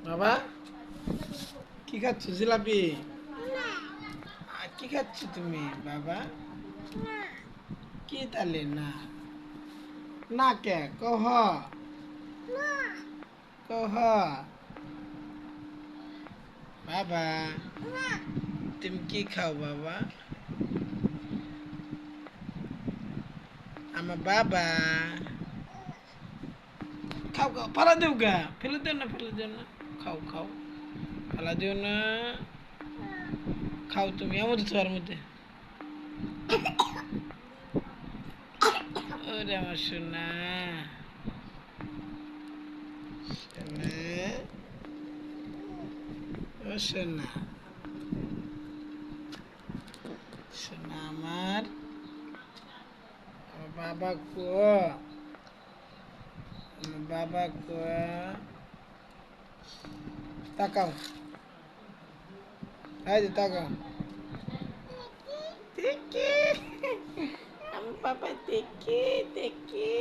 বাবা কি খাচ্ছ? জিলাপি? কি খাচ্ছ তুমি বাবা? কি তালে না? না কে কহ? কহ বাবা, তুমি কি খাও বাবা? আমার বাবা খাও খাও, ফালা দেও গা, ফেলে দেও না, ফেলে দেও না, খাও খাও, ফালা দেও না, খাও তুমি এমন তোমার মধ্যে। ওরে আমার সোনা, সোনা, ও সোনা, সোনা আমার, আমার বাবা কো, আমার বাবা কো, তাকাও, এই যে তাকাও, দেখি, আমার বাবা দেখি দেখি।